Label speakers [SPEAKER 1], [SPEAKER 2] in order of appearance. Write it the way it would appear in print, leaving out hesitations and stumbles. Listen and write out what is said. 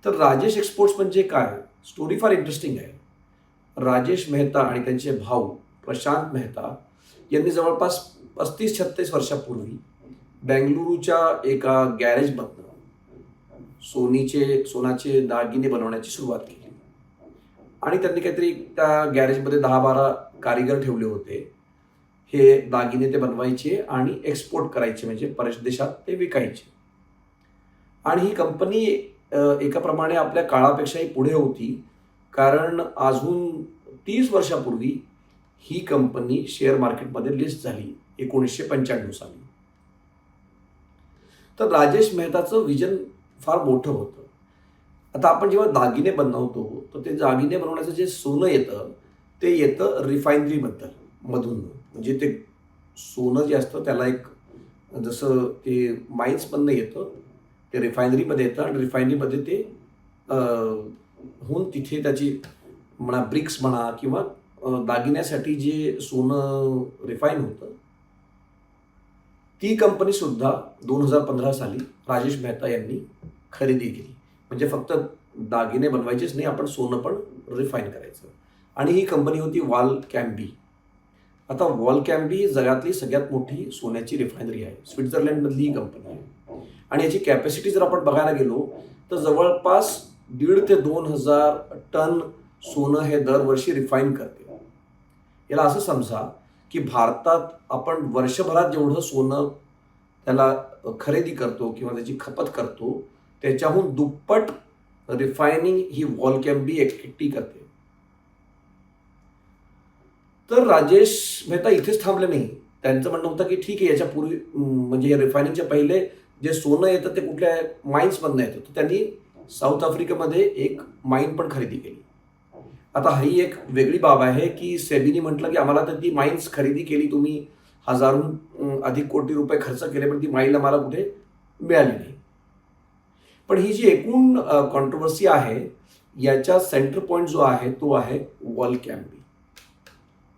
[SPEAKER 1] तर राजेश एक्सपोर्ट्स म्हणजे काय? स्टोरी फार इंटरेस्टिंग आहे. राजेश मेहता आणि त्यांचे भाऊ प्रशांत मेहता यांनी जवळपास 35-36 वर्षापूर्वी बेंगलुरूच्या एका गॅरेजमधनं सोनाचे दागिने बनवण्याची सुरुवात केली. आणि त्यांनी काहीतरी त्या गॅरेजमध्ये 10-12 कारिगर ठेवले होते. हे दागिने ते बनवायचे आणि एक्सपोर्ट करायचे, म्हणजे परदेशात ते विकायचे. आणि ही कंपनी एकाप्रमाणे आपल्या काळापेक्षाही पुढे होती, कारण अजून 30 वर्षापूर्वी ही कंपनी शेअर मार्केटमध्ये लिस्ट झाली 1995 साली. तर राजेश मेहताचं विजन फार मोठं होतं. आता आपण जेव्हा दागिने बनवतो, तर ते दागिने बनवण्याचं जे सोनं येतं, ते येतं मधून. म्हणजे ते सोनं जे असतं त्याला एक, जसं ते माईन्समधनं येतं, ते रिफायनरीमध्ये येतं आणि रिफायनरीमध्ये ते होऊन तिथे त्याची म्हणा ब्रिक्स म्हणा किंवा दागिन्यासाठी जे सोनं रिफाईन होतं, ती कंपनीसुद्धा 2015 साली राजेश मेहता यांनी खरेदी केली. म्हणजे फक्त दागिने बनवायचेच नाही, आपण सोनं पण रिफाईन करायचं. आणि ही कंपनी होती वॉलकॅम्बी. आता वॉलकॅम्बी ही जगातली सगळ्यात मोठी सोन्याची रिफायनरी आहे. स्वित्झर्लंडमधली ही कंपनी आहे. आणि याची कॅपॅसिटी जर आपण बघायला गेलो तर जवळपास 1,500 ते 2,000 टन सोनं हे दरवर्षी रिफाईन करते. याला असं समजा की भारतात आपण वर्षभरात जेवढं सोनं त्याला खरेदी करतो किंवा त्याची खपत करतो, त्याच्याहून दुप्पट रिफायनिंग ही वॉलकॅम्बी एकटी करते. तर राजेश मेहता इथेच थांबले नाही. त्यांचं म्हणणं होतं की ठीक आहे, याच्यापूर्वी म्हणजे रिफायनिंगच्या पहिले जे सोनं येतं ते कुठल्या माईन्समधनं येतं. तर त्यांनी साऊथ आफ्रिकेमध्ये एक माईन पण खरेदी केली. आता ही एक वेगळी बाब आहे की सेबीने म्हटलं की आम्हाला तर ती माईन्स खरेदी केली, तुम्ही हजारोहून अधिक कोटी रुपये खर्च केले, पण ती माईन आम्हाला कुठे मिळाली नाही. पण ही जी एकूण कॉन्ट्रोवर्सी आहे, याचा सेंटर पॉईंट जो आहे तो आहे वॉलकॅम्बी.